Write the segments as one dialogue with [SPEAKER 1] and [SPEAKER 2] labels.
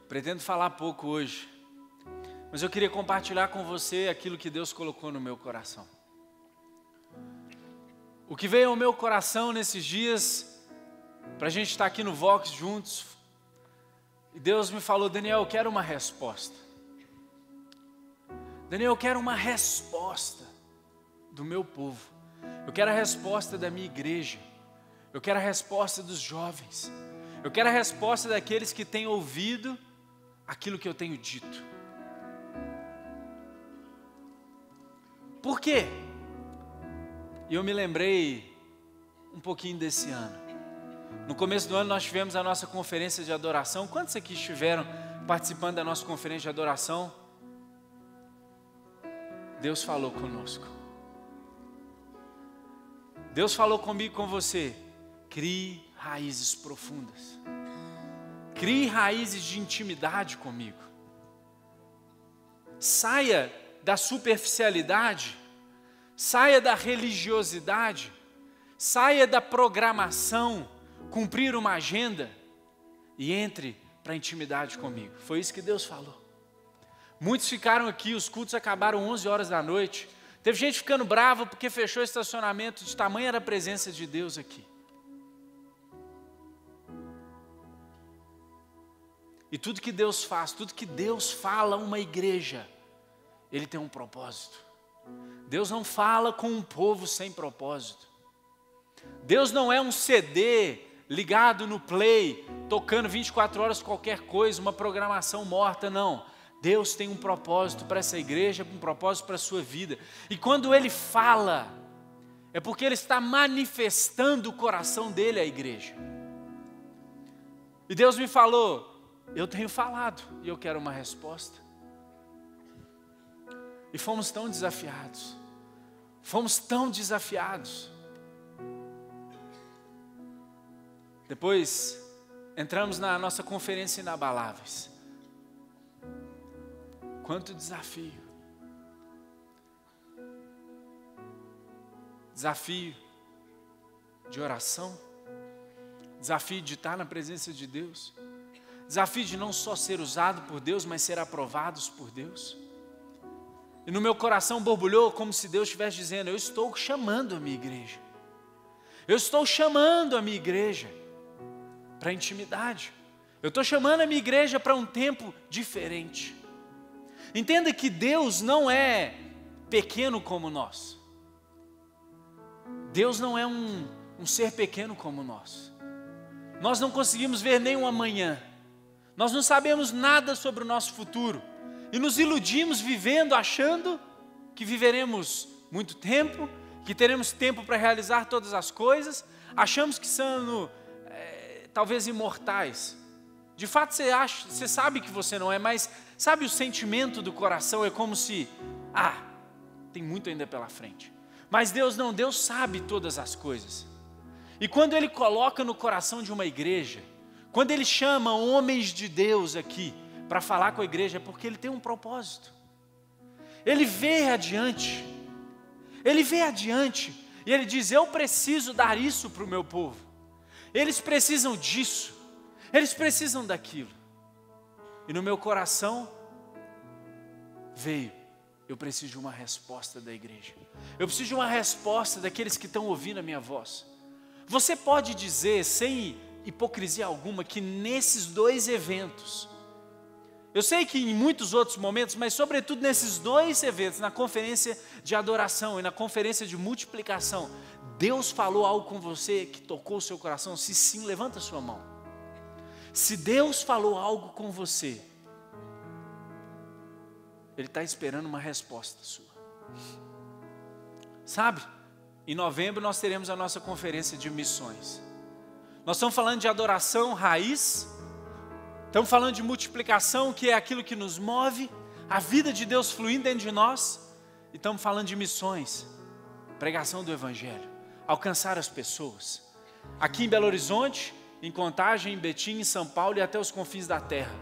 [SPEAKER 1] Pretendo falar pouco hoje, mas eu queria compartilhar com você aquilo que Deus colocou no meu coração. O que veio ao meu coração nesses dias, para a gente estar aqui no Vox juntos, e Deus me falou: Daniel, eu quero uma resposta. Daniel, eu quero uma resposta do meu povo. Eu quero a resposta da minha igreja. Eu quero a resposta dos jovens. Eu quero a resposta daqueles que têm ouvido aquilo que eu tenho dito. Por quê? E eu me lembrei um pouquinho desse ano. No começo do ano nós tivemos a nossa conferência de adoração. Quantos aqui estiveram participando da nossa conferência de adoração? Deus falou conosco. Deus falou comigo e com você. Crie raízes profundas. Crie raízes de intimidade comigo. Saia da superficialidade. Saia da religiosidade. Saia da programação, cumprir uma agenda e entre para a intimidade comigo. Foi isso que Deus falou. Muitos ficaram aqui, os cultos acabaram 11 horas da noite. Teve gente ficando brava porque fechou o estacionamento, de tamanha era a presença de Deus aqui. E tudo que Deus faz, tudo que Deus fala a uma igreja, Ele tem um propósito. Deus não fala com um povo sem propósito. Deus não é um CD ligado no play, tocando 24 horas qualquer coisa, uma programação morta, não. Deus tem um propósito para essa igreja, um propósito para a sua vida. E quando Ele fala, é porque Ele está manifestando o coração dEle à igreja. E Deus me falou: eu tenho falado e eu quero uma resposta. E fomos tão desafiados. Fomos tão desafiados. Depois, entramos na nossa conferência Inabaláveis. Quanto desafio. Desafio de oração. Desafio de estar na presença de Deus. Desafio de não só ser usado por Deus, mas ser aprovados por Deus. E no meu coração borbulhou como se Deus estivesse dizendo: eu estou chamando a minha igreja. Eu estou chamando a minha igreja para a intimidade. Eu estou chamando a minha igreja para um tempo diferente. Entenda que Deus não é pequeno como nós. Deus não é um ser pequeno como nós. Nós não conseguimos ver nem um amanhã. Nós não sabemos nada sobre o nosso futuro. E nos iludimos vivendo, achando que viveremos muito tempo, que teremos tempo para realizar todas as coisas. Achamos que somos talvez imortais. De fato você sabe que você não é, mas sabe o sentimento do coração? É como se, tem muito ainda pela frente. Mas Deus não, Deus sabe todas as coisas. E quando Ele coloca no coração de uma igreja, quando Ele chama homens de Deus aqui para falar com a igreja, é porque Ele tem um propósito. Ele vê adiante. Ele vê adiante. E Ele diz: eu preciso dar isso para o meu povo. Eles precisam disso. Eles precisam daquilo. E no meu coração veio: eu preciso de uma resposta da igreja. Eu preciso de uma resposta daqueles que estão ouvindo a minha voz. Você pode dizer, sem hipocrisia alguma, que nesses dois eventos, eu sei que em muitos outros momentos, mas sobretudo nesses dois eventos, na conferência de adoração e na conferência de multiplicação, Deus falou algo com você que tocou o seu coração? Se sim, levanta a sua mão. Se Deus falou algo com você, Ele está esperando uma resposta sua. Sabe, em novembro nós teremos a nossa conferência de missões. Nós estamos falando de adoração raiz, estamos falando de multiplicação, que é aquilo que nos move, a vida de Deus fluindo dentro de nós, e estamos falando de missões, pregação do Evangelho, alcançar as pessoas. Aqui em Belo Horizonte, em Contagem, em Betim, em São Paulo e até os confins da terra.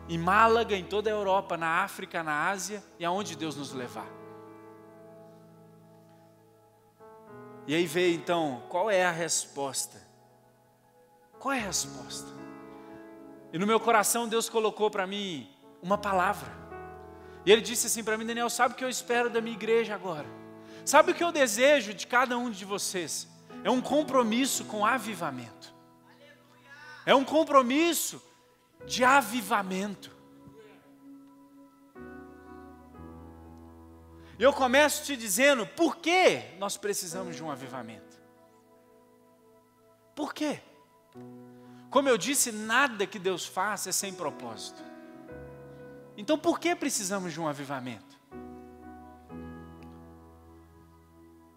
[SPEAKER 1] Em Málaga, em toda a Europa, na África, na Ásia e aonde Deus nos levar. E aí veio então, qual é a resposta? Qual é a resposta? E no meu coração Deus colocou para mim uma palavra. E Ele disse assim para mim: Daniel, sabe o que eu espero da minha igreja agora? Sabe o que eu desejo de cada um de vocês? É um compromisso com avivamento. É um compromisso de avivamento. Eu começo te dizendo por que nós precisamos de um avivamento. Por quê? Como eu disse, nada que Deus faz é sem propósito. Então por que precisamos de um avivamento?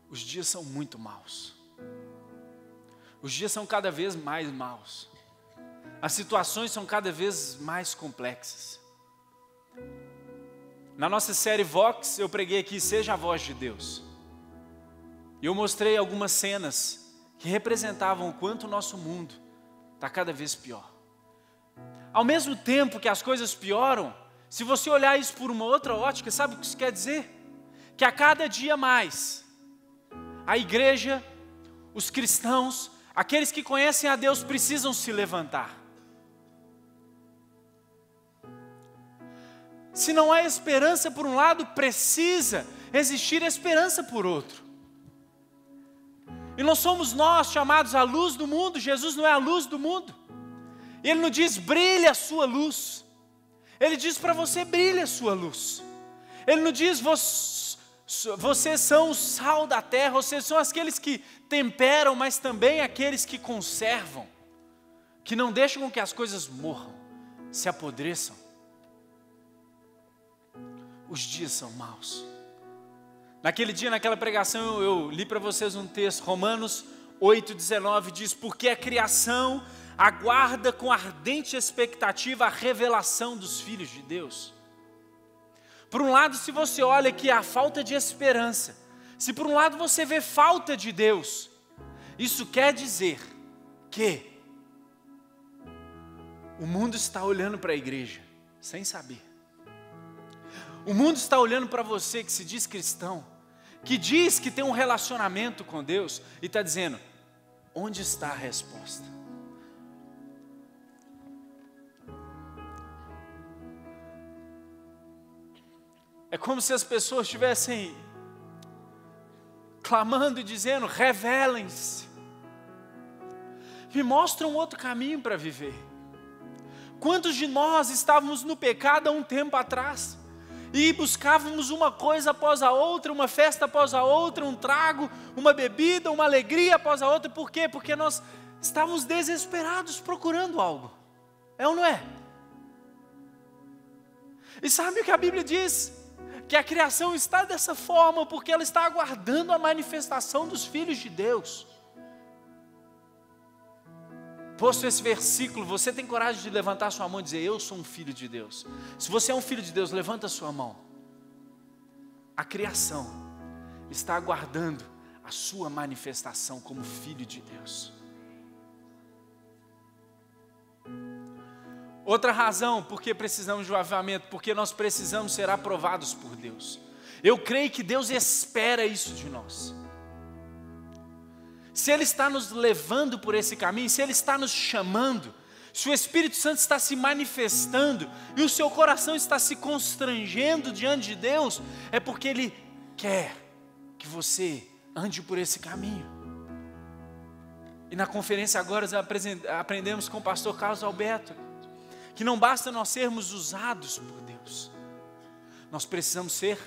[SPEAKER 1] Os dias são muito maus. Os dias são cada vez mais maus. As situações são cada vez mais complexas. Na nossa série Vox, eu preguei aqui, Seja a Voz de Deus. E eu mostrei algumas cenas que representavam o quanto o nosso mundo está cada vez pior. Ao mesmo tempo que as coisas pioram, se você olhar isso por uma outra ótica, sabe o que isso quer dizer? Que a cada dia mais, a igreja, os cristãos, aqueles que conhecem a Deus precisam se levantar. Se não há esperança por um lado, precisa existir esperança por outro. E não somos nós chamados à luz do mundo, Jesus não é a luz do mundo. Ele não diz, brilhe a sua luz. Ele diz para você, brilhe a sua luz. Ele não diz, vocês são o sal da terra, vocês são aqueles que temperam, mas também aqueles que conservam, que não deixam com que as coisas morram, se apodreçam. Os dias são maus. Naquele dia, naquela pregação, eu li para vocês um texto, Romanos 8,19, diz, porque a criação aguarda com ardente expectativa a revelação dos filhos de Deus. Por um lado, se você olha que há falta de esperança, se por um lado você vê falta de Deus, isso quer dizer que o mundo está olhando para a igreja, sem saber. O mundo está olhando para você que se diz cristão, que diz que tem um relacionamento com Deus e está dizendo, onde está a resposta? É como se as pessoas estivessem clamando e dizendo, revelem-se, me mostra um outro caminho para viver. Quantos de nós estávamos no pecado há um tempo atrás? E buscávamos uma coisa após a outra, uma festa após a outra, um trago, uma bebida, uma alegria após a outra. Por quê? Porque nós estávamos desesperados procurando algo. É ou não é? E sabe o que a Bíblia diz? Que a criação está dessa forma porque ela está aguardando a manifestação dos filhos de Deus. Posto esse versículo, você tem coragem de levantar sua mão e dizer, eu sou um filho de Deus. Se você é um filho de Deus, levanta sua mão. A criação está aguardando a sua manifestação como filho de Deus. Outra razão por que precisamos de um avivamento, porque nós precisamos ser aprovados por Deus. Eu creio que Deus espera isso de nós. Se Ele está nos levando por esse caminho, se Ele está nos chamando, se o Espírito Santo está se manifestando e o seu coração está se constrangendo diante de Deus, é porque Ele quer que você ande por esse caminho. E na conferência agora aprendemos com o pastor Carlos Alberto, que não basta nós sermos usados por Deus, nós precisamos ser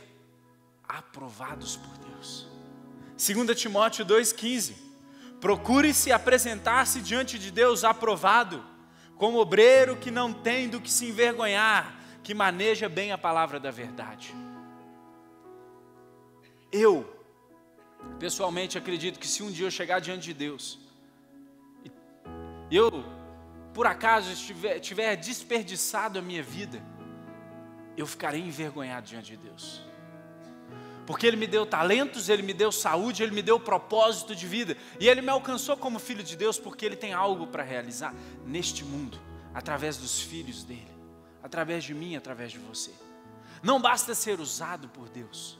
[SPEAKER 1] aprovados por Deus. 2 Timóteo 2,15, procure-se apresentar-se diante de Deus aprovado, como obreiro que não tem do que se envergonhar, que maneja bem a palavra da verdade. Eu, pessoalmente, acredito que se um dia eu chegar diante de Deus, e eu, por acaso, tiver desperdiçado a minha vida, eu ficarei envergonhado diante de Deus. Porque Ele me deu talentos, Ele me deu saúde, Ele me deu propósito de vida. E Ele me alcançou como filho de Deus porque Ele tem algo para realizar neste mundo, através dos filhos dEle, através de mim, através de você. Não basta ser usado por Deus,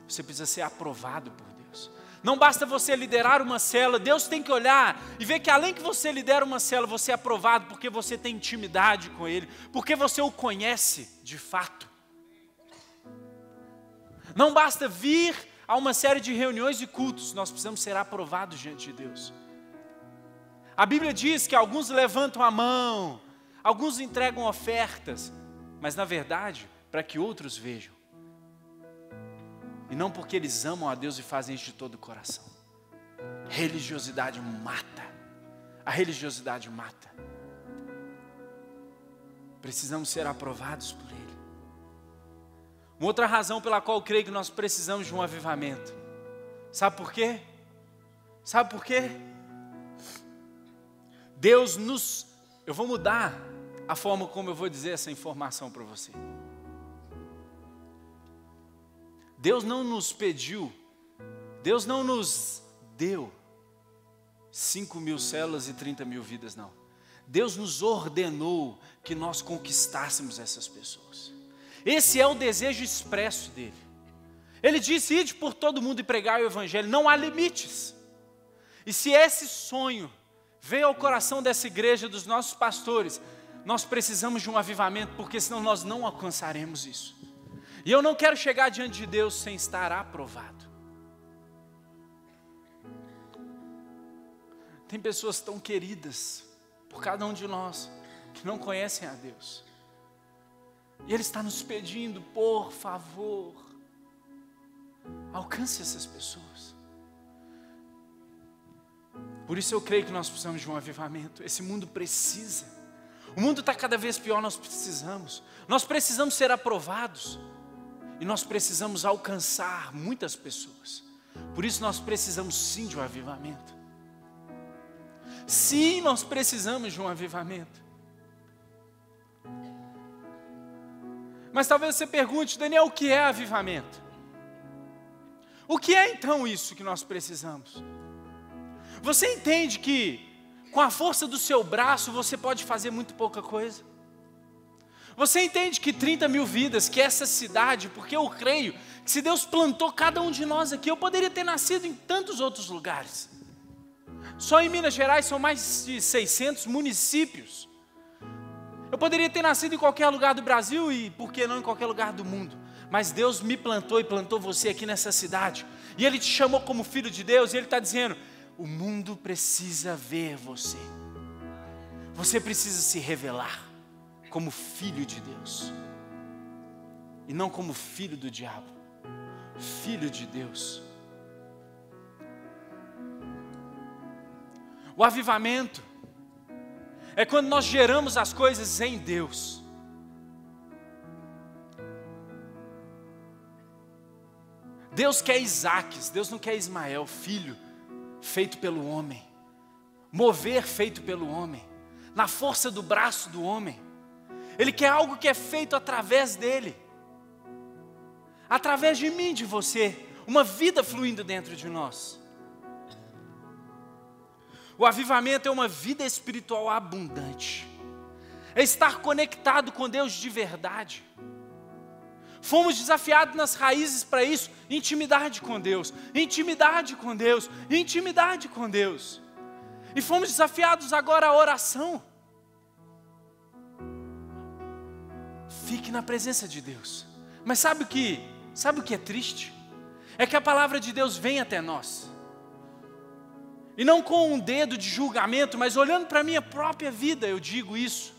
[SPEAKER 1] você precisa ser aprovado por Deus. Não basta você liderar uma célula, Deus tem que olhar e ver que além que você lidera uma célula, você é aprovado porque você tem intimidade com Ele, porque você o conhece de fato. Não basta vir a uma série de reuniões e cultos, nós precisamos ser aprovados diante de Deus. A Bíblia diz que alguns levantam a mão, alguns entregam ofertas, mas na verdade, para que outros vejam. E não porque eles amam a Deus e fazem isso de todo o coração. Religiosidade mata. A religiosidade mata. Precisamos ser aprovados por Ele. Uma outra razão pela qual eu creio que nós precisamos de um avivamento. Sabe por quê? Sabe por quê? Deus nos... Eu vou mudar a forma como eu vou dizer essa informação para você. Deus não nos pediu, Deus não nos deu 5.000 células e 30.000 vidas, não. Deus nos ordenou que nós conquistássemos essas pessoas. Esse é o desejo expresso dele. Ele disse: ide por todo mundo e pregai o evangelho, não há limites. E se esse sonho veio ao coração dessa igreja, dos nossos pastores, nós precisamos de um avivamento, porque senão nós não alcançaremos isso. E eu não quero chegar diante de Deus sem estar aprovado. Tem pessoas tão queridas por cada um de nós que não conhecem a Deus. E Ele está nos pedindo, por favor, alcance essas pessoas. Por isso eu creio que nós precisamos de um avivamento. Esse mundo precisa. O mundo está cada vez pior, nós precisamos. Nós precisamos ser aprovados. E nós precisamos alcançar muitas pessoas. Por isso nós precisamos sim de um avivamento. Sim, nós precisamos de um avivamento. Mas talvez você pergunte: Daniel, o que é avivamento? O que é então isso que nós precisamos? Você entende que com a força do seu braço você pode fazer muito pouca coisa? Você entende que 30.000 vidas, que essa cidade, porque eu creio que se Deus plantou cada um de nós aqui, eu poderia ter nascido em tantos outros lugares. Só em Minas Gerais são mais de 600 municípios. Eu poderia ter nascido em qualquer lugar do Brasil e, por que não, em qualquer lugar do mundo. Mas Deus me plantou e plantou você aqui nessa cidade. E Ele te chamou como filho de Deus e Ele está dizendo: o mundo precisa ver você. Você precisa se revelar como filho de Deus. E não como filho do diabo. Filho de Deus. O avivamento é quando nós geramos as coisas em Deus. Deus quer Isaques, Deus não quer Ismael, filho feito pelo homem, mover feito pelo homem, na força do braço do homem. Ele quer algo que é feito através dele, através de mim, de você, uma vida fluindo dentro de nós. O avivamento é uma vida espiritual abundante, é estar conectado com Deus de verdade. Fomos desafiados nas raízes para isso: intimidade com Deus, intimidade com Deus, intimidade com Deus. E fomos desafiados agora à oração. Fique na presença de Deus. Mas sabe o que é triste? É que a palavra de Deus vem até nós. E não com um dedo de julgamento, mas olhando para a minha própria vida, eu digo isso.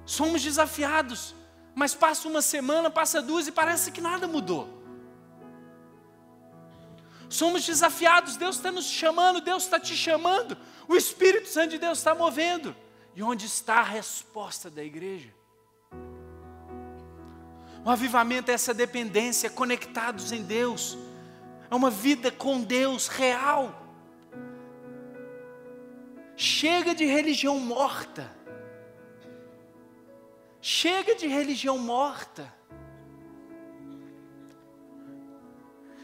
[SPEAKER 1] Somos desafiados, mas passa uma semana, passa duas e parece que nada mudou. Somos desafiados, Deus está nos chamando, Deus está te chamando, o Espírito Santo de Deus está movendo. E onde está a resposta da igreja? O avivamento é essa dependência, conectados em Deus. É uma vida com Deus real. Chega de religião morta. Chega de religião morta.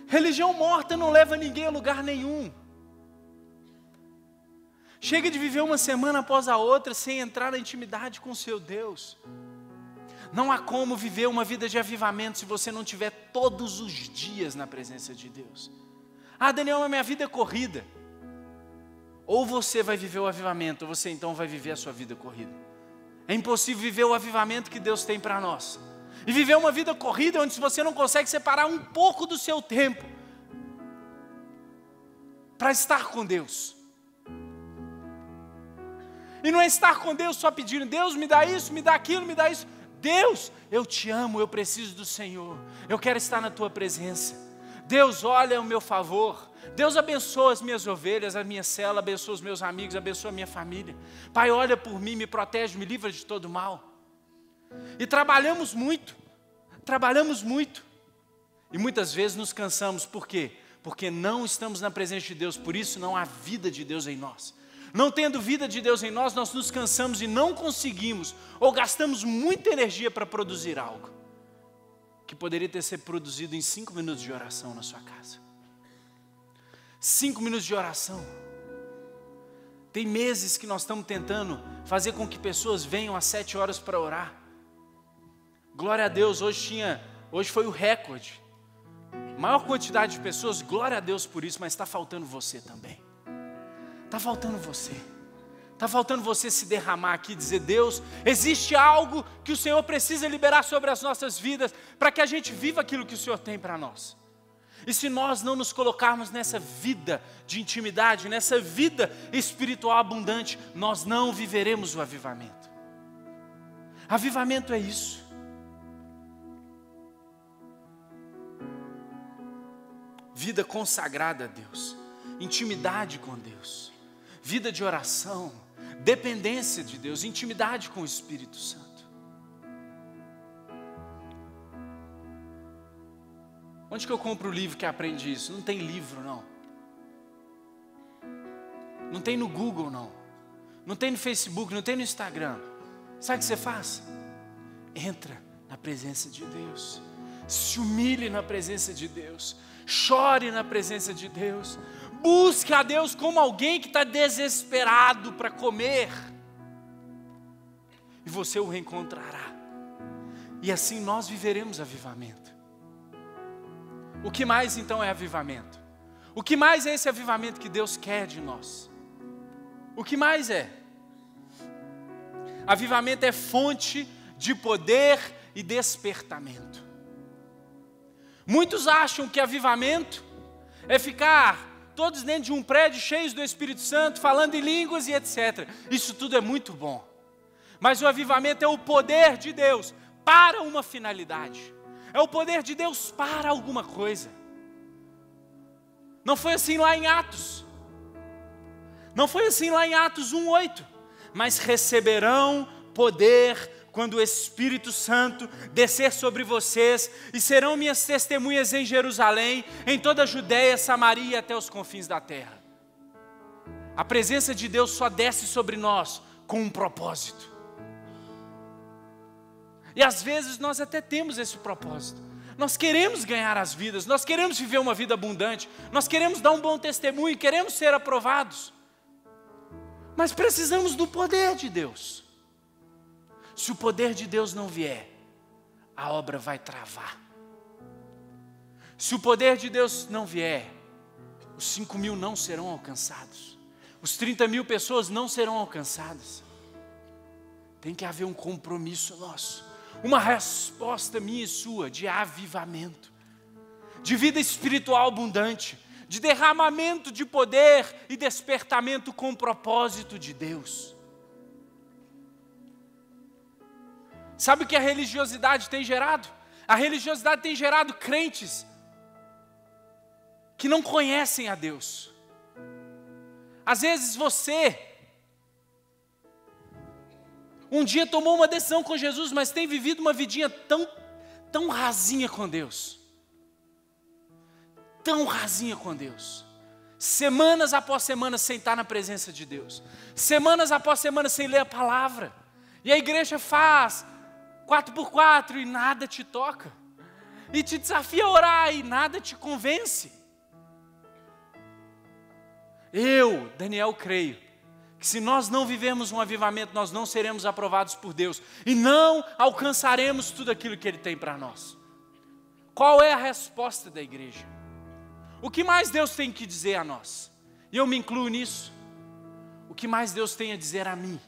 [SPEAKER 1] Religião morta não leva ninguém a lugar nenhum. Chega de viver uma semana após a outra sem entrar na intimidade com o seu Deus. Não há como viver uma vida de avivamento se você não tiver todos os dias na presença de Deus. Ah, Daniel, a minha vida é corrida. Ou você vai viver o avivamento, ou você então vai viver a sua vida corrida. É impossível viver o avivamento que Deus tem para nós. E viver uma vida corrida onde você não consegue separar um pouco do seu tempo para estar com Deus. E não é estar com Deus só pedindo, Deus me dá isso, me dá aquilo, me dá isso. Deus, eu te amo, eu preciso do Senhor. Eu quero estar na tua presença. Deus, olha o meu favor. Deus, abençoa as minhas ovelhas, a minha cela, abençoa os meus amigos, abençoa a minha família. Pai, olha por mim, me protege, me livra de todo mal. E trabalhamos muito. E muitas vezes nos cansamos. Por quê? Porque não estamos na presença de Deus, por isso não há vida de Deus em nós. Não tendo vida de Deus em nós, nós nos cansamos e não conseguimos, ou gastamos muita energia para produzir algo que poderia ter sido produzido em 5 minutos de oração na sua casa. 5 minutos de oração. Tem meses que nós estamos tentando fazer com que pessoas venham às 7 horas para orar. Glória a Deus, hoje foi o recorde. Maior quantidade de pessoas, glória a Deus por isso, mas está faltando você também. Está faltando você. Está faltando você se derramar aqui e dizer, Deus, existe algo que o Senhor precisa liberar sobre as nossas vidas para que a gente viva aquilo que o Senhor tem para nós. E se nós não nos colocarmos nessa vida de intimidade, nessa vida espiritual abundante, nós não viveremos o avivamento. Avivamento é isso. Vida consagrada a Deus, intimidade com Deus. Vida de oração, dependência de Deus, intimidade com o Espírito Santo. Onde que eu compro o livro que aprende isso? Não tem livro, não. Não tem no Google, não. Não tem no Facebook, não tem no Instagram. Sabe o que você faz? Entra na presença de Deus. Se humilhe na presença de Deus. Chore na presença de Deus. Busque a Deus como alguém que está desesperado para comer. E você o reencontrará. E assim nós viveremos avivamento. O que mais então é avivamento? O que mais é esse avivamento que Deus quer de nós? O que mais é? Avivamento é fonte de poder e despertamento. Muitos acham que avivamento é ficar todos dentro de um prédio cheios do Espírito Santo, falando em línguas e etc. Isso tudo é muito bom. Mas o avivamento é o poder de Deus para uma finalidade. É o poder de Deus para alguma coisa. Não foi assim lá em Atos. Não foi assim lá em Atos 1:8. Mas receberão poder quando o Espírito Santo descer sobre vocês, e serão minhas testemunhas em Jerusalém, em toda a Judeia, Samaria e até os confins da terra. A presença de Deus só desce sobre nós com um propósito. E às vezes nós até temos esse propósito. Nós queremos ganhar as vidas, nós queremos viver uma vida abundante, nós queremos dar um bom testemunho, queremos ser aprovados. Mas precisamos do poder de Deus. Se o poder de Deus não vier, a obra vai travar. Se o poder de Deus não vier, os 5.000 não serão alcançados. Os 30.000 pessoas não serão alcançadas. Tem que haver um compromisso nosso. Uma resposta minha e sua de avivamento. De vida espiritual abundante. De derramamento de poder e despertamento com o propósito de Deus. Sabe o que a religiosidade tem gerado? A religiosidade tem gerado crentes que não conhecem a Deus. Às vezes você um dia tomou uma decisão com Jesus, mas tem vivido uma vidinha tão rasinha com Deus. Tão rasinha com Deus. Semanas após semanas sem estar na presença de Deus. Semanas após semanas sem ler a palavra. E a igreja faz 4x4 e nada te toca. E te desafia a orar e nada te convence. Eu, Daniel, creio que se nós não vivermos um avivamento, nós não seremos aprovados por Deus e não alcançaremos tudo aquilo que Ele tem para nós. Qual é a resposta da igreja? O que mais Deus tem que dizer a nós? E eu me incluo nisso. O que mais Deus tem a dizer a mim?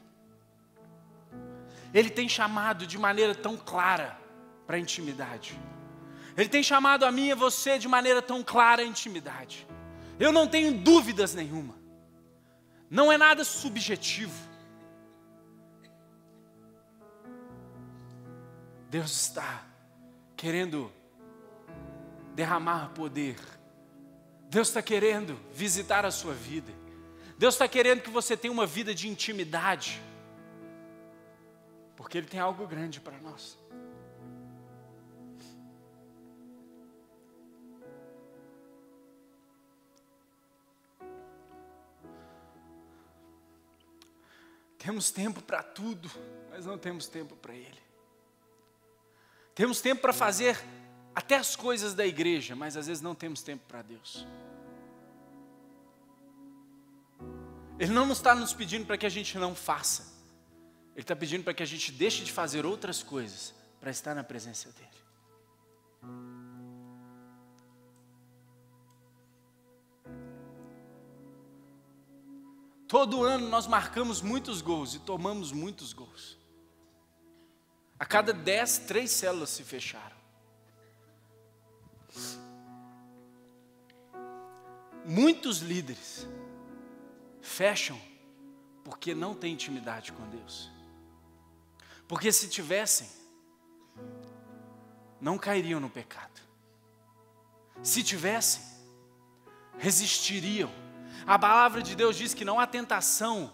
[SPEAKER 1] Ele tem chamado de maneira tão clara para a intimidade. Ele tem chamado a mim e a você de maneira tão clara a intimidade. Eu não tenho dúvidas nenhuma. Não é nada subjetivo. Deus está querendo derramar poder. Deus está querendo visitar a sua vida. Deus está querendo que você tenha uma vida de intimidade. Porque Ele tem algo grande para nós. Temos tempo para tudo, mas não temos tempo para Ele. Temos tempo para fazer até as coisas da igreja, mas às vezes não temos tempo para Deus. Ele não está nos pedindo para que a gente não faça. Ele está pedindo para que a gente deixe de fazer outras coisas para estar na presença dEle. Todo ano nós marcamos muitos gols e tomamos muitos gols. A cada 10, 3 células se fecharam. Muitos líderes fecham porque não têm intimidade com Deus. Porque se tivessem, não cairiam no pecado. Se tivessem, resistiriam. A palavra de Deus diz que não há tentação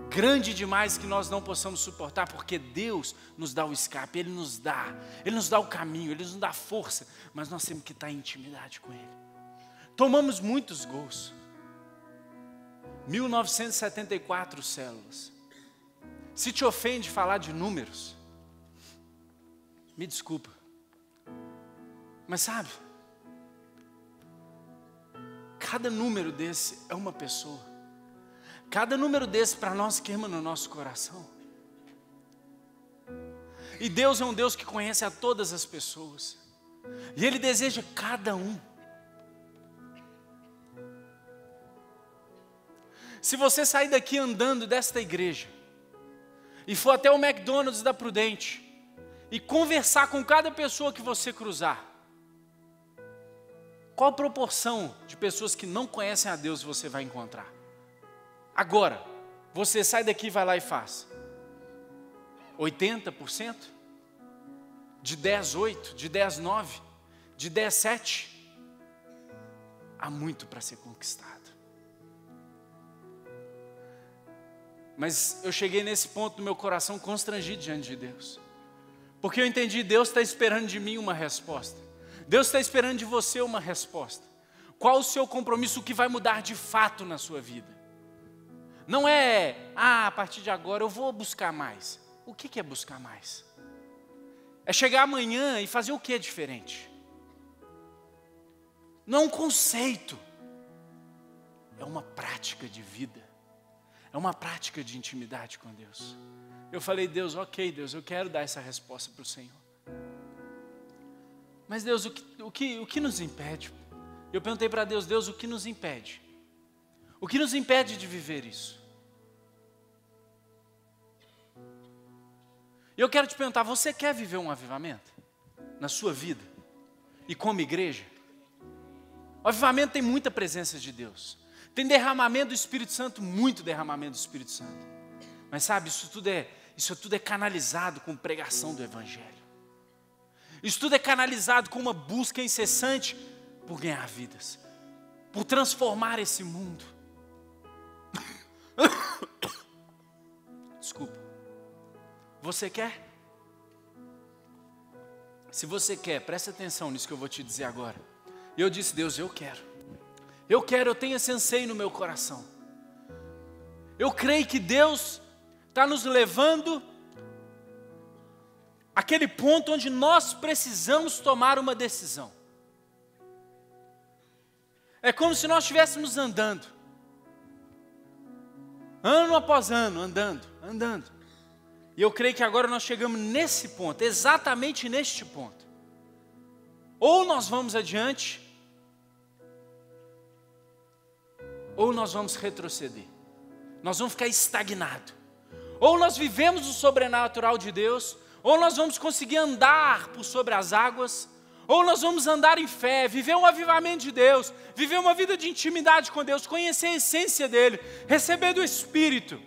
[SPEAKER 1] grande demais que nós não possamos suportar, porque Deus nos dá o escape, Ele nos dá o caminho, Ele nos dá força, mas nós temos que estar em intimidade com Ele. Tomamos muitos gols. 1974 células. Se te ofende falar de números, me desculpa, mas sabe, cada número desse é uma pessoa. Cada número desse para nós queima no nosso coração. E Deus é um Deus que conhece a todas as pessoas. E Ele deseja cada um. Se você sair daqui andando desta igreja e for até o McDonald's da Prudente e conversar com cada pessoa que você cruzar, qual proporção de pessoas que não conhecem a Deus você vai encontrar? Agora, você sai daqui e vai lá e faz. 80%? De 10, 8? De 10, 9? De 10, 7? Há muito para ser conquistado. Mas eu cheguei nesse ponto do meu coração constrangido diante de Deus. Porque eu entendi, Deus está esperando de mim uma resposta. Deus está esperando de você uma resposta. Qual o seu compromisso, o que vai mudar de fato na sua vida? Não é, a partir de agora eu vou buscar mais. O que é buscar mais? É chegar amanhã e fazer o que diferente? Não é um conceito, é uma prática de vida. É uma prática de intimidade com Deus. Eu falei, Deus, ok, Deus, eu quero dar essa resposta para o Senhor. Mas Deus, o que nos impede? Eu perguntei para Deus, Deus, o que nos impede? O que nos impede de viver isso? E eu quero te perguntar, você quer viver um avivamento na sua vida? E como igreja? O avivamento tem muita presença de Deus. Tem derramamento do Espírito Santo, muito derramamento do Espírito Santo. Mas sabe, isso tudo é canalizado com pregação do Evangelho. Isso tudo é canalizado com uma busca incessante por ganhar vidas, por transformar esse mundo. Desculpa. Você quer? Se você quer, presta atenção nisso que eu vou te dizer agora. E eu disse, Deus, eu quero. Eu tenho esse anseio no meu coração. Eu creio que Deus está nos levando àquele ponto onde nós precisamos tomar uma decisão. É como se nós estivéssemos andando. ano após ano, andando. E eu creio que agora nós chegamos nesse ponto, exatamente neste ponto. Ou nós vamos adiante, ou nós vamos retroceder. Nós vamos ficar estagnados. Ou nós vivemos o sobrenatural de Deus, ou nós vamos conseguir andar por sobre as águas, ou nós vamos andar em fé, viver um avivamento de Deus, viver uma vida de intimidade com Deus, conhecer a essência dEle, receber do Espírito.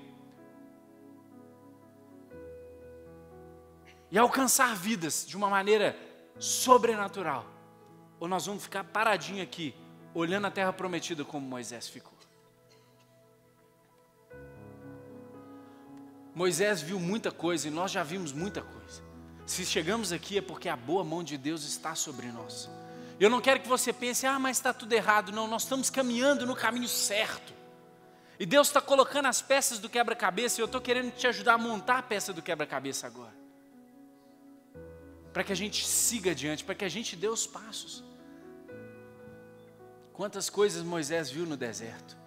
[SPEAKER 1] E alcançar vidas de uma maneira sobrenatural. Ou nós vamos ficar paradinho aqui, olhando a terra prometida como Moisés ficou. Moisés viu muita coisa e nós já vimos muita coisa. Se chegamos aqui é porque a boa mão de Deus está sobre nós. Eu não quero que você pense, mas está tudo errado. Não, nós estamos caminhando no caminho certo. E Deus está colocando as peças do quebra-cabeça e eu estou querendo te ajudar a montar a peça do quebra-cabeça agora. Para que a gente siga adiante, para que a gente dê os passos. Quantas coisas Moisés viu no deserto.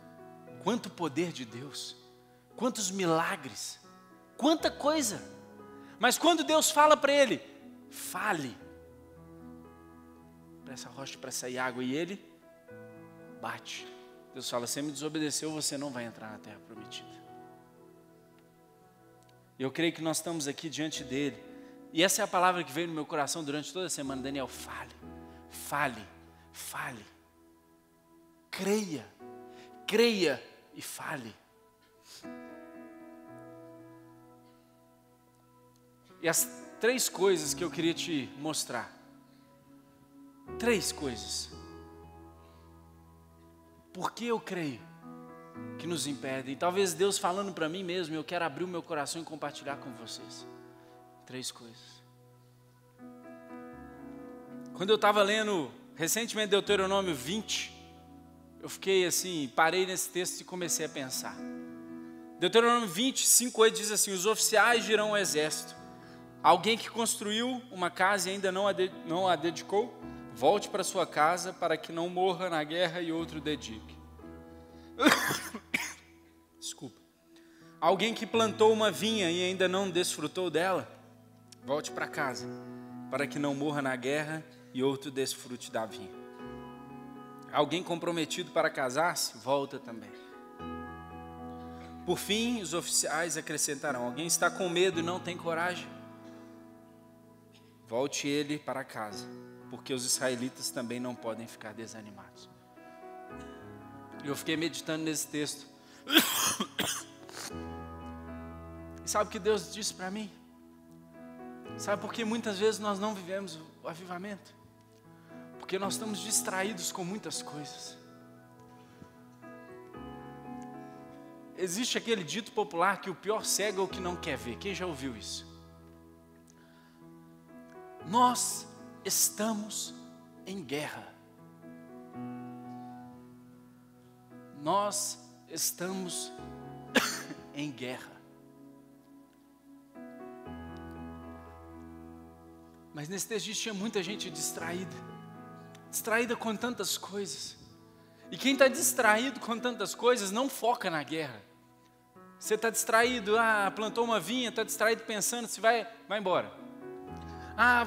[SPEAKER 1] Quanto poder de Deus. Quantos milagres. Quanta coisa. Mas quando Deus fala para ele, fale para essa rocha, para sair água, e ele bate. Deus fala, você me desobedeceu, você não vai entrar na terra prometida. Eu creio que nós estamos aqui diante dele, e essa é a palavra que veio no meu coração durante toda a semana. Daniel, fale, fale, fale, creia, creia e fale. E as 3 coisas que eu queria te mostrar. 3 coisas. Por que eu creio que nos impedem? E talvez Deus falando para mim mesmo, eu quero abrir o meu coração e compartilhar com vocês. 3 coisas. Quando eu estava lendo recentemente Deuteronômio 20, eu fiquei assim, parei nesse texto e comecei a pensar. Deuteronômio 20, 5:8 diz assim, os oficiais dirão ao exército, alguém que construiu uma casa e ainda não a dedicou, volte para sua casa para que não morra na guerra e outro dedique. Desculpa. Alguém que plantou uma vinha e ainda não desfrutou dela, volte para casa para que não morra na guerra e outro desfrute da vinha. Alguém comprometido para casar-se, volta também. Por fim, os oficiais acrescentarão, alguém está com medo e não tem coragem, volte ele para casa, porque os israelitas também não podem ficar desanimados. E eu fiquei meditando nesse texto. E sabe o que Deus disse para mim? Sabe por que muitas vezes nós não vivemos o avivamento? Porque nós estamos distraídos com muitas coisas. Existe aquele dito popular que o pior cego é o que não quer ver. Quem já ouviu isso? Nós estamos em guerra. Nós estamos em guerra. Mas nesse texto tinha muita gente distraída. Distraída com tantas coisas. E quem está distraído com tantas coisas não foca na guerra. Você está distraído, plantou uma vinha, está distraído pensando se vai embora.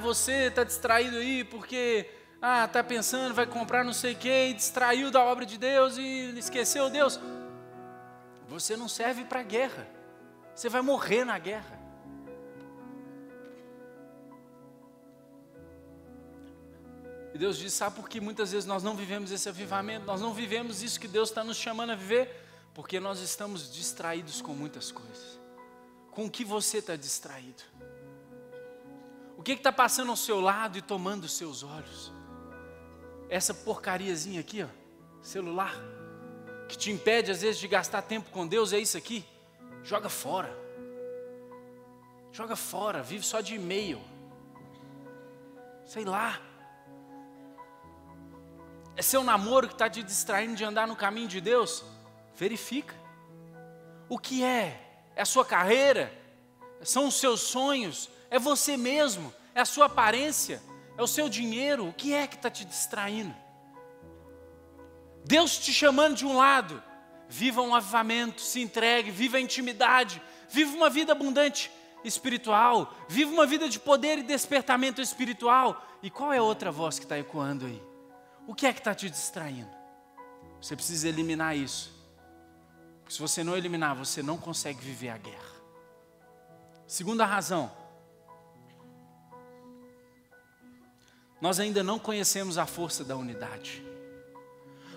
[SPEAKER 1] Você está distraído aí porque está pensando, vai comprar não sei o que, e distraiu da obra de Deus e esqueceu Deus. Você não serve para a guerra. Você vai morrer na guerra. E Deus diz, sabe por que muitas vezes nós não vivemos esse avivamento? Nós não vivemos isso que Deus está nos chamando a viver? Porque nós estamos distraídos com muitas coisas. Com o que você está distraído? O que está passando ao seu lado e tomando os seus olhos? Essa porcariazinha aqui, celular, que te impede às vezes de gastar tempo com Deus, é isso aqui? Joga fora. Joga fora, vive só de e-mail. Sei lá. É seu namoro que está te distraindo de andar no caminho de Deus? Verifica. O que é? É a sua carreira? São os seus sonhos? É você mesmo? É a sua aparência? É o seu dinheiro? O que é que está te distraindo? Deus te chamando de um lado, viva um avivamento, se entregue, viva a intimidade, viva uma vida abundante espiritual, viva uma vida de poder e despertamento espiritual. E qual é a outra voz que está ecoando aí? O que é que está te distraindo? Você precisa eliminar isso. Porque se você não eliminar, você não consegue viver a guerra. Segunda razão. Nós ainda não conhecemos a força da unidade.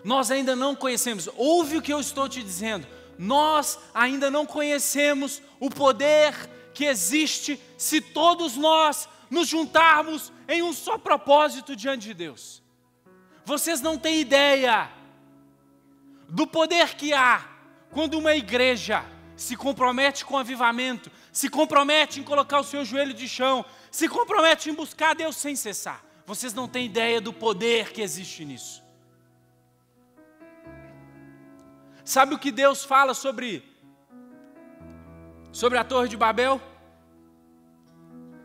[SPEAKER 1] Nós ainda não conhecemos. Ouve o que eu estou te dizendo. Nós ainda não conhecemos o poder que existe se todos nós nos juntarmos em um só propósito diante de Deus. Vocês não têm ideia do poder que há quando uma igreja se compromete com o avivamento, se compromete em colocar o seu joelho de chão, se compromete em buscar Deus sem cessar. Vocês não têm ideia do poder que existe nisso. Sabe o que Deus fala sobre a Torre de Babel?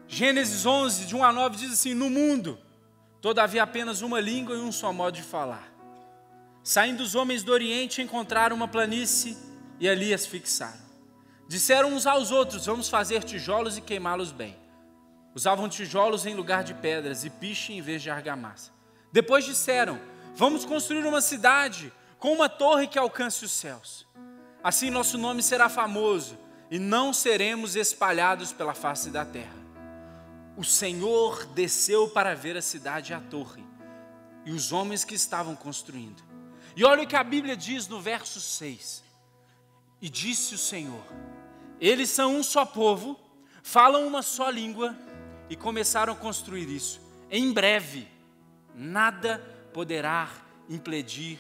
[SPEAKER 1] Gênesis 11, de 1 a 9, diz assim: no mundo, todavia apenas uma língua e um só modo de falar. Saindo os homens do Oriente, encontraram uma planície e ali as fixaram. Disseram uns aos outros: vamos fazer tijolos e queimá-los bem. Usavam tijolos em lugar de pedras e piche em vez de argamassa. Depois disseram: vamos construir uma cidade com uma torre que alcance os céus. Assim nosso nome será famoso e não seremos espalhados pela face da terra. O Senhor desceu para ver a cidade e a torre e os homens que estavam construindo. E olha o que a Bíblia diz no verso 6. E disse o Senhor: eles são um só povo, falam uma só língua e começaram a construir isso. Em breve, nada poderá impedir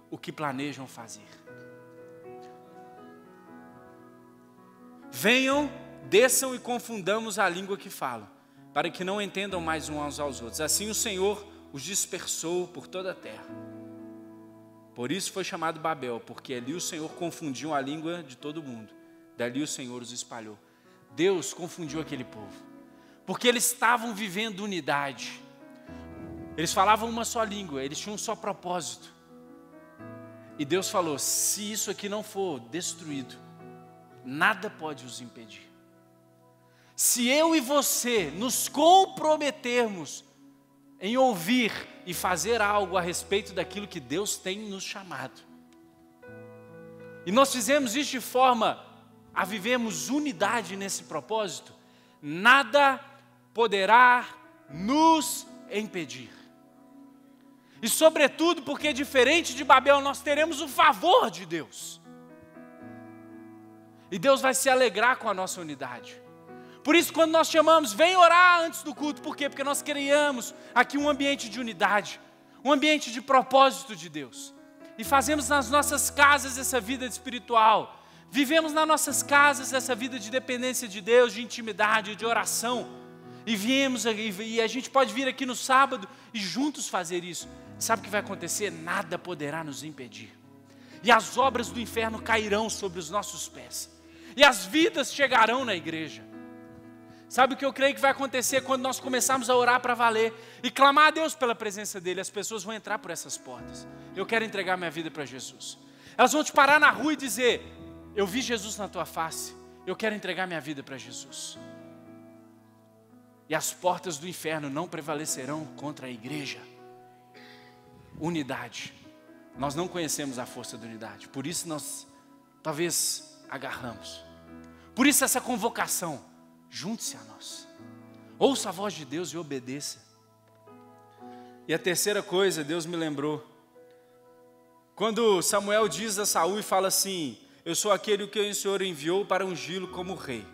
[SPEAKER 1] o que planejam fazer. Venham, desçam e confundamos a língua que falam, para que não entendam mais uns aos outros. Assim o Senhor os dispersou por toda a terra. Por isso foi chamado Babel, porque ali o Senhor confundiu a língua de todo mundo. Dali o Senhor os espalhou. Deus confundiu aquele povo, porque eles estavam vivendo unidade. Eles falavam uma só língua, eles tinham um só propósito. E Deus falou: se isso aqui não for destruído, nada pode os impedir. Se eu e você nos comprometermos em ouvir e fazer algo a respeito daquilo que Deus tem nos chamado, e nós fizemos isso de forma a vivermos unidade nesse propósito, nada poderá nos impedir. E sobretudo porque, diferente de Babel, nós teremos o favor de Deus. E Deus vai se alegrar com a nossa unidade. Por isso, quando nós chamamos: vem orar antes do culto. Por quê? Porque nós criamos aqui um ambiente de unidade, um ambiente de propósito de Deus. E fazemos nas nossas casas essa vida espiritual. Vivemos nas nossas casas essa vida de dependência de Deus, de intimidade, de oração. E viemos e a gente pode vir aqui no sábado e juntos fazer isso. Sabe o que vai acontecer? Nada poderá nos impedir. E as obras do inferno cairão sobre os nossos pés. E as vidas chegarão na igreja. Sabe o que eu creio que vai acontecer quando nós começarmos a orar para valer e clamar a Deus pela presença dEle? As pessoas vão entrar por essas portas. Eu quero entregar minha vida para Jesus. Elas vão te parar na rua e dizer: eu vi Jesus na tua face, eu quero entregar minha vida para Jesus. E as portas do inferno não prevalecerão contra a igreja. Unidade. Nós não conhecemos a força da unidade, por isso nós talvez agarramos. Por isso essa convocação: junte-se a nós, ouça a voz de Deus e obedeça. E a terceira coisa, Deus me lembrou, quando Samuel diz a Saul e fala assim: eu sou aquele que o Senhor enviou para ungí-lo como rei.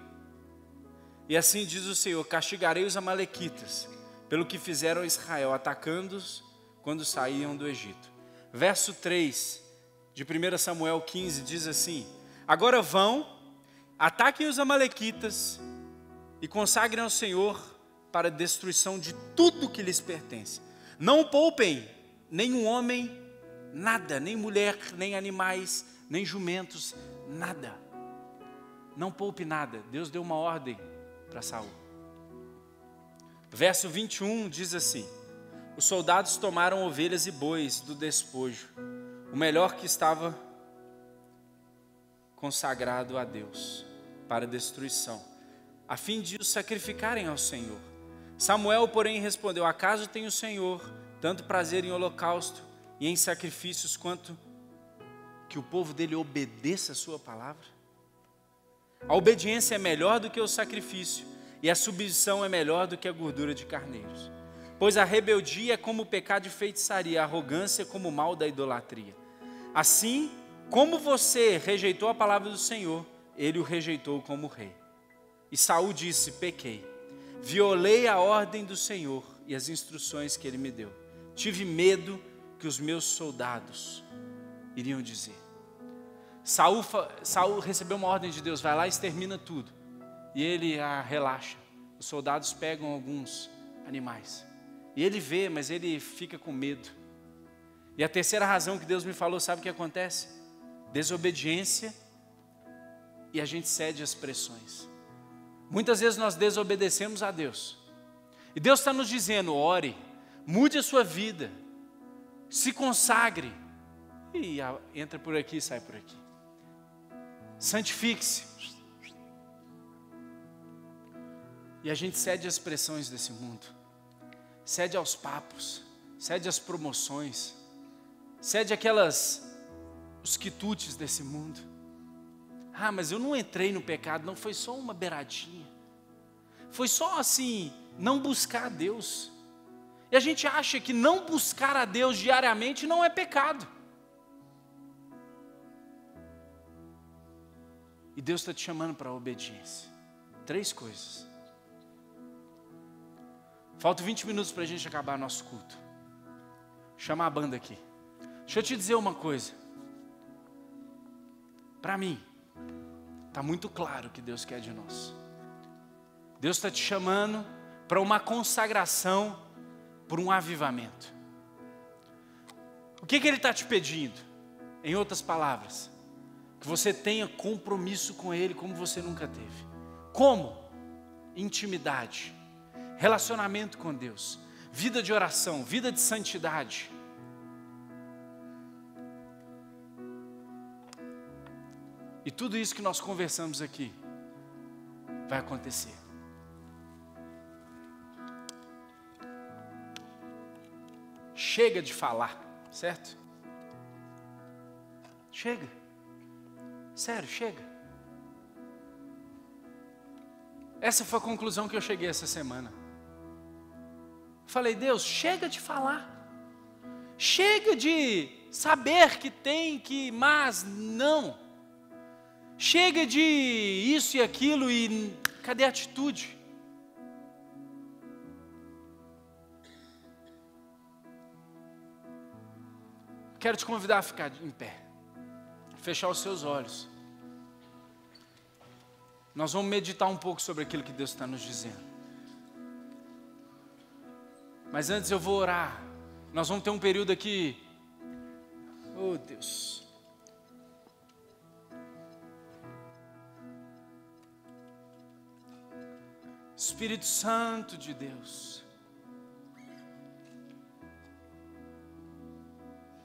[SPEAKER 1] E assim diz o Senhor: castigarei os amalequitas pelo que fizeram a Israel, atacando-os quando saíam do Egito. Verso 3 de 1 Samuel 15 diz assim: agora vão, ataquem os amalequitas e consagrem ao Senhor para a destruição de tudo que lhes pertence. Não poupem nenhum homem, nada, nem mulher, nem animais, nem jumentos, nada. Não poupe nada. Deus deu uma ordem para Saul. Verso 21 diz assim: os soldados tomaram ovelhas e bois do despojo, o melhor que estava consagrado a Deus para destruição, a fim de os sacrificarem ao Senhor. Samuel, porém, respondeu: acaso tem o Senhor tanto prazer em holocausto e em sacrifícios, quanto que o povo dele obedeça a sua palavra? A obediência é melhor do que o sacrifício, e a submissão é melhor do que a gordura de carneiros. Pois a rebeldia é como o pecado de feitiçaria, a arrogância como o mal da idolatria. Assim, como você rejeitou a palavra do Senhor, ele o rejeitou como rei. E Saul disse: pequei, violei a ordem do Senhor e as instruções que ele me deu. Tive medo que os meus soldados iriam dizer. Saul recebeu uma ordem de Deus: vai lá e extermina tudo. E ele relaxa. Os soldados pegam alguns animais. E ele vê, mas ele fica com medo. E a terceira razão que Deus me falou, sabe o que acontece? Desobediência, e a gente cede às pressões. Muitas vezes nós desobedecemos a Deus. E Deus está nos dizendo: ore, mude a sua vida, se consagre. E entra por aqui e sai por aqui. Santifique-se. E a gente cede às pressões desse mundo. Cede aos papos, cede às promoções, cede os quitutes desse mundo. Ah, mas eu não entrei no pecado, não, foi só uma beiradinha. Foi só assim, não buscar a Deus. E a gente acha que não buscar a Deus diariamente não é pecado. E Deus está te chamando para a obediência. 3 coisas. Faltam 20 minutos para a gente acabar nosso culto. Chama a banda aqui. Deixa eu te dizer uma coisa. Para mim, está muito claro o que Deus quer de nós. Deus está te chamando para uma consagração, por um avivamento. O que Ele está te pedindo? Em outras palavras, que você tenha compromisso com Ele como você nunca teve. Como? Intimidade, relacionamento com Deus, vida de oração, vida de santidade. E tudo isso que nós conversamos aqui vai acontecer. Chega de falar, certo? Chega. Sério, chega. Essa foi a conclusão que eu cheguei essa semana. Falei: Deus, chega de falar. Chega de saber que tem que, mas não. Chega de isso e aquilo e cadê a atitude? Quero te convidar a ficar em pé, fechar os seus olhos. Nós vamos meditar um pouco sobre aquilo que Deus está nos dizendo. Mas antes eu vou orar. Nós vamos ter um período aqui. Oh, Deus. Espírito Santo de Deus.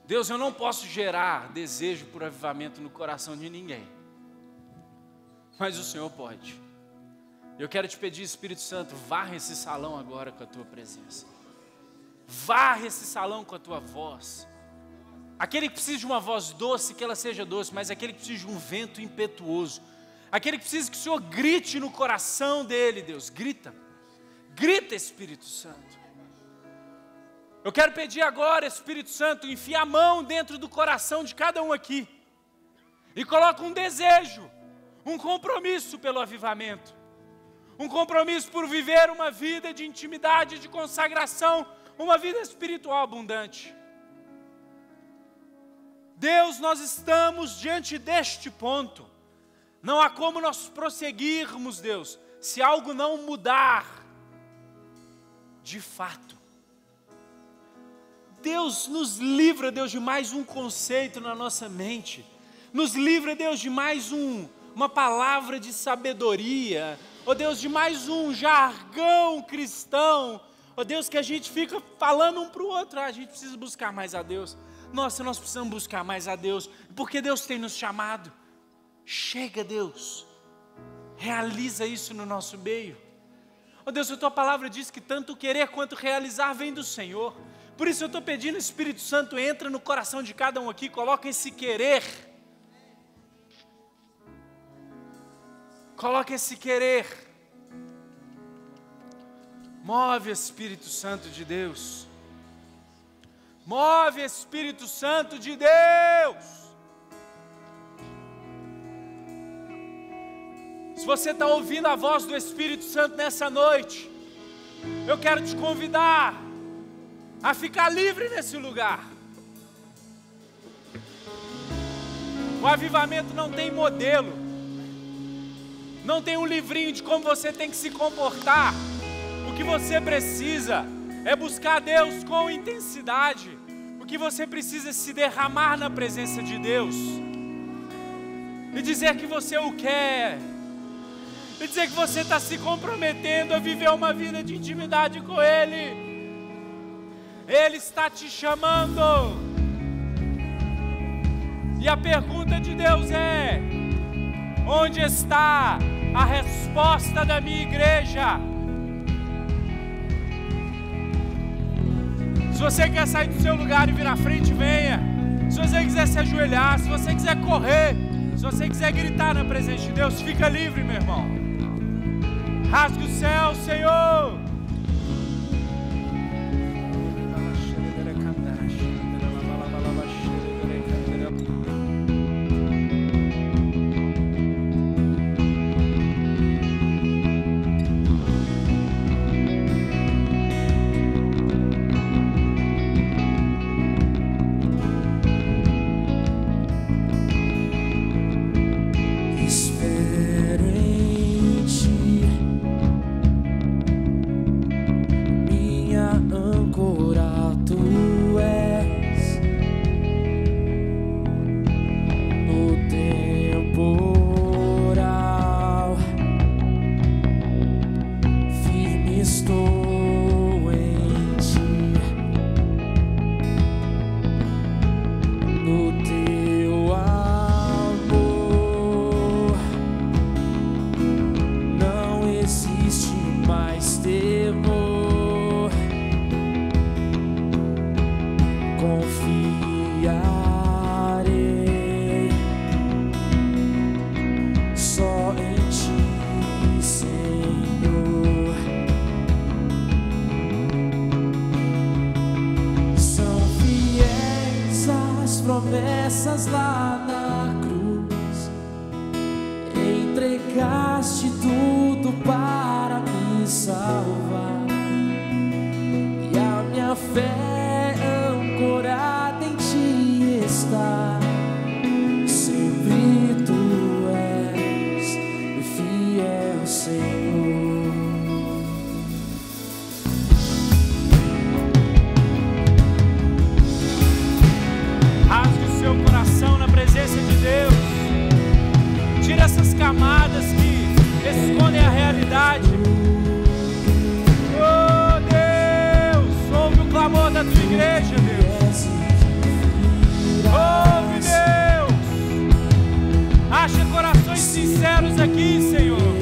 [SPEAKER 1] Deus, eu não posso gerar desejo por avivamento no coração de ninguém. Mas o Senhor pode. Eu quero te pedir, Espírito Santo, varre esse salão agora com a tua presença. Varre esse salão com a tua voz. Aquele que precisa de uma voz doce, que ela seja doce, mas aquele que precisa de um vento impetuoso. Aquele que precisa que o Senhor grite no coração dele, Deus. Grita. Grita, Espírito Santo. Eu quero pedir agora, Espírito Santo, enfia a mão dentro do coração de cada um aqui. E coloca um desejo, um compromisso pelo avivamento. Um compromisso por viver uma vida de intimidade, de consagração, uma vida espiritual abundante. Deus, nós estamos diante deste ponto. Não há como nós prosseguirmos, Deus, se algo não mudar de fato. Deus, nos livra, Deus, de mais um conceito na nossa mente. Nos livra, Deus, de mais uma palavra de sabedoria. Oh Deus, de mais um jargão cristão. Oh Deus, que a gente fica falando um para o outro. A gente precisa buscar mais a Deus. Nossa, nós precisamos buscar mais a Deus. Porque Deus tem nos chamado. Chega, Deus, realiza isso no nosso meio. Oh Deus, a tua palavra diz que tanto querer quanto realizar vem do Senhor. Por isso eu estou pedindo, Espírito Santo, entra no coração de cada um aqui, coloca esse querer. Coloca esse querer. Move, Espírito Santo de Deus. Move, Espírito Santo de Deus. Se você está ouvindo a voz do Espírito Santo nessa noite, eu quero te convidar a ficar livre nesse lugar. O avivamento não tem modelo, não tem um livrinho de como você tem que se comportar. O que você precisa é buscar Deus com intensidade. O que você precisa é se derramar na presença de Deus e dizer que você o quer. E dizer que você está se comprometendo a viver uma vida de intimidade com Ele. Ele está te chamando. E a pergunta de Deus é: onde está a resposta da minha igreja? Se você quer sair do seu lugar e vir à frente, venha. Se você quiser se ajoelhar, se você quiser correr, se você quiser gritar na presença de Deus, fica livre, meu irmão. Rasgue o céu, Senhor.
[SPEAKER 2] Promessas lá na cruz, entregaste tudo para me salvar, e a minha fé ancorada em ti está. Sempre tu és fiel, Senhor.
[SPEAKER 1] Seu coração na presença de Deus. Tira essas camadas que escondem a realidade. Oh Deus, ouve o clamor da tua igreja, Deus. Ouve, Deus. Acha corações sinceros aqui, Senhor.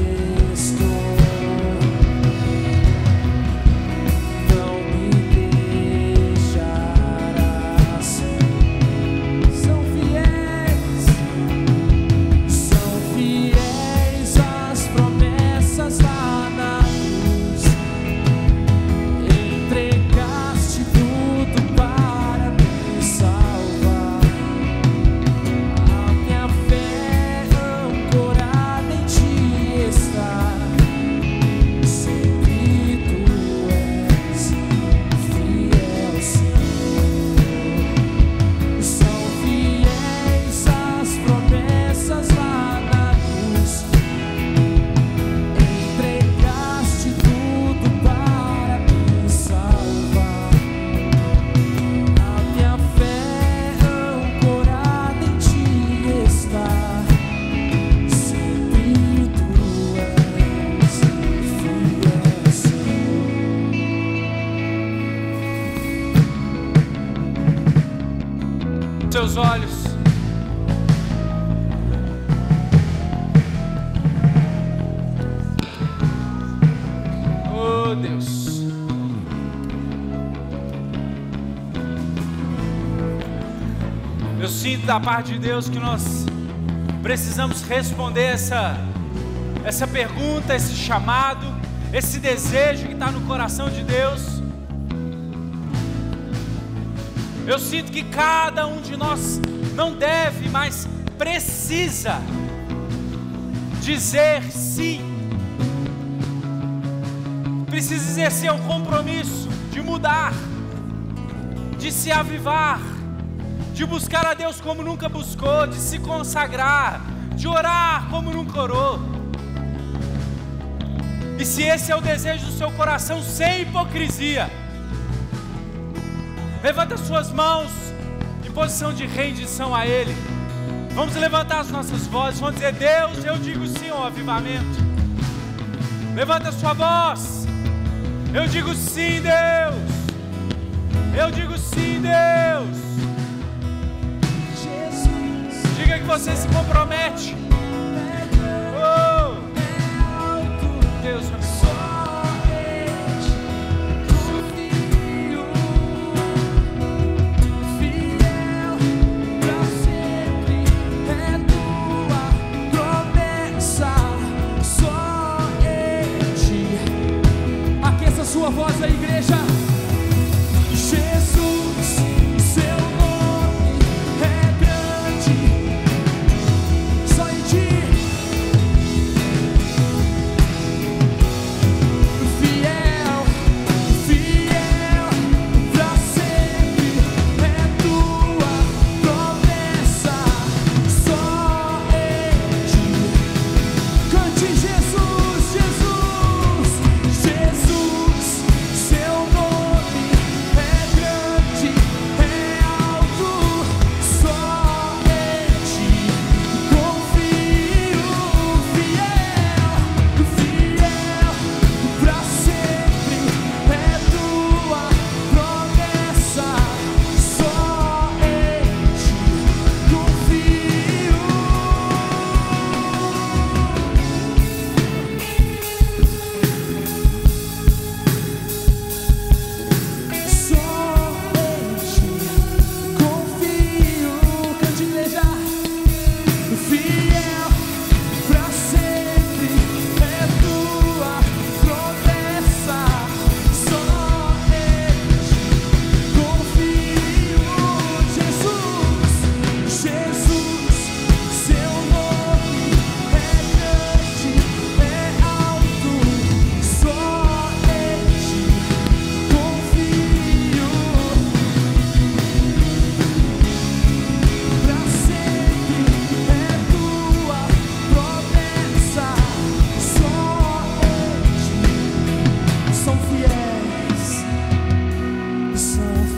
[SPEAKER 1] Seus olhos. Eu sinto da parte de Deus que nós precisamos responder essa pergunta, esse chamado, esse desejo que está no coração de Deus. Eu sinto que cada um de nós não deve, mas precisa dizer sim. Precisa exercer um compromisso de mudar, de se avivar, de buscar a Deus como nunca buscou, de se consagrar, de orar como nunca orou. E se esse é o desejo do seu coração, sem hipocrisia, levanta as suas mãos em posição de rendição a Ele. Vamos levantar as nossas vozes, vamos dizer: Deus, eu digo sim ao avivamento. Levanta a sua voz. Eu digo sim, Deus. Eu digo sim, Deus.
[SPEAKER 2] Jesus,
[SPEAKER 1] diga que você se compromete. Oh, Deus,
[SPEAKER 2] sua voz da igreja. Jesus, seu nome é grande, só em ti. Fiel, fiel pra sempre é tua promessa, só em ti. Cante Jesus, Jesus, Jesus. Seu nome é grande, é alto, só em ti confio. Fiel, fiel pra sempre é tua promessa, só em ti confio. Cante, igreja. Fiel pra sempre é tua promessa, só em ti confio. Jesus, Jesus, seu nome é grande, é alto, só em ti confio. Pra sempre é tua promessa, só em ti. São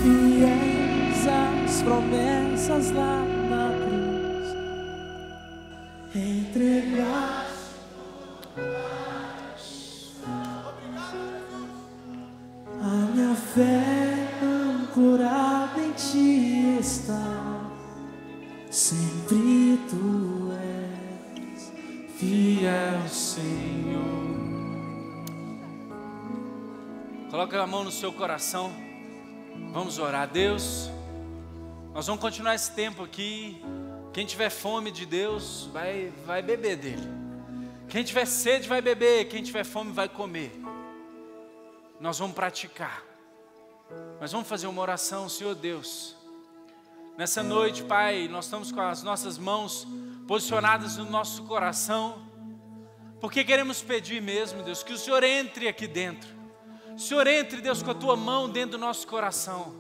[SPEAKER 2] fiéis as promessas lá na cruz. Entregar a minha fé ancorada em ti está. Sempre tu és
[SPEAKER 1] fiel, Senhor. Coloca a mão no seu coração. Vamos orar. Deus, nós vamos continuar esse tempo aqui. Quem tiver fome de Deus vai beber dele. Quem tiver sede vai beber. Quem tiver fome vai comer. Nós vamos praticar. Nós vamos fazer uma oração. Senhor Deus, nessa noite, Pai, nós estamos com as nossas mãos posicionadas no nosso coração, porque queremos pedir mesmo, Deus, que o Senhor entre aqui dentro. O Senhor entre, Deus, com a tua mão dentro do nosso coração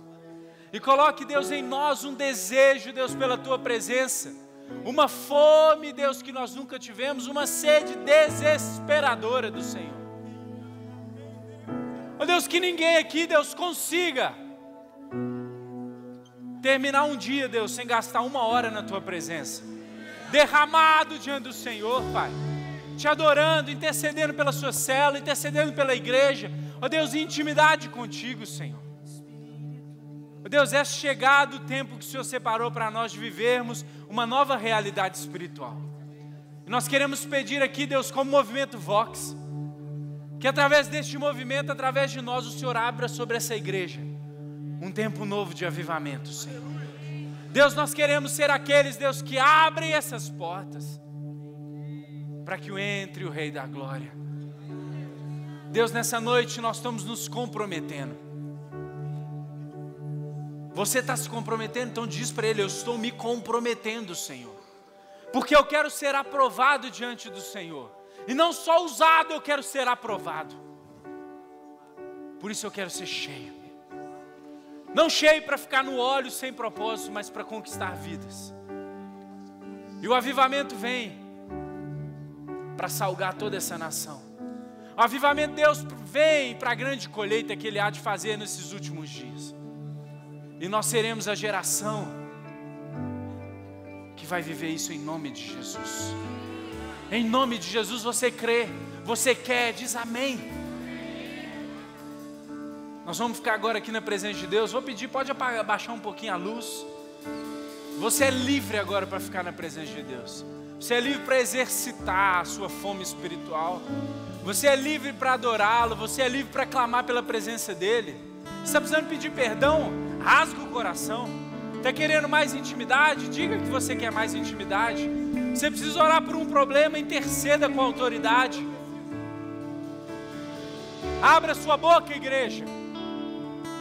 [SPEAKER 1] e coloque, Deus, em nós um desejo, Deus, pela tua presença, uma fome, Deus, que nós nunca tivemos, uma sede desesperadora do Senhor. Ó Deus, que ninguém aqui, Deus, consiga terminar um dia, Deus, sem gastar 1 hora na tua presença, derramado diante do Senhor, Pai, te adorando, intercedendo pela sua célula, intercedendo pela igreja. Ó Deus, em intimidade contigo, Senhor. Ó Deus, é chegado o tempo que o Senhor separou para nós de vivermos uma nova realidade espiritual. E nós queremos pedir aqui, Deus, como movimento Vox, que através deste movimento, através de nós, o Senhor abra sobre essa igreja um tempo novo de avivamento, Senhor. Deus, nós queremos ser aqueles, Deus, que abrem essas portas para que entre o Rei da Glória. Deus, nessa noite nós estamos nos comprometendo. Você está se comprometendo? Então diz para Ele: eu estou me comprometendo, Senhor, porque eu quero ser aprovado diante do Senhor. E não só usado, eu quero ser aprovado. Por isso eu quero ser cheio. Não cheio para ficar no óleo sem propósito, mas para conquistar vidas. E o avivamento vem para salgar toda essa nação. O avivamento de Deus vem para a grande colheita que Ele há de fazer nesses últimos dias. E nós seremos a geração que vai viver isso em nome de Jesus. Em nome de Jesus. Você crê, você quer, diz amém. Nós vamos ficar agora aqui na presença de Deus. Vou pedir, pode abaixar um pouquinho a luz. Você é livre agora para ficar na presença de Deus. Você é livre para exercitar a sua fome espiritual. Você é livre para adorá-lo. Você é livre para clamar pela presença dEle. Você está precisando pedir perdão? Rasga o coração. Está querendo mais intimidade? Diga que você quer mais intimidade. Você precisa orar por um problema? Interceda com a autoridade. Abra sua boca, igreja.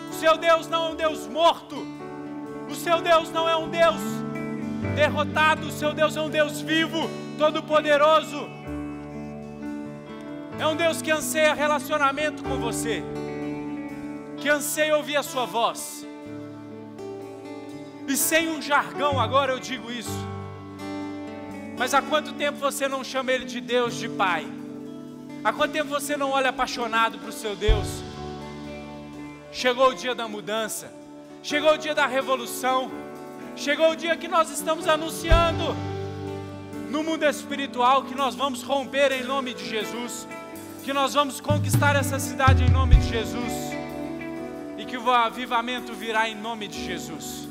[SPEAKER 1] O seu Deus não é um Deus morto. O seu Deus não é um Deus derrotado. O seu Deus é um Deus vivo, todo-poderoso. É um Deus que anseia relacionamento com você, que anseia ouvir a sua voz. E sem um jargão agora eu digo isso. Mas há quanto tempo você não chama Ele de Deus, de Pai? Há quanto tempo você não olha apaixonado para o seu Deus? Chegou o dia da mudança. Chegou o dia da revolução. Chegou o dia que nós estamos anunciando no mundo espiritual que nós vamos romper em nome de Jesus, que nós vamos conquistar essa cidade em nome de Jesus, e que o avivamento virá em nome de Jesus.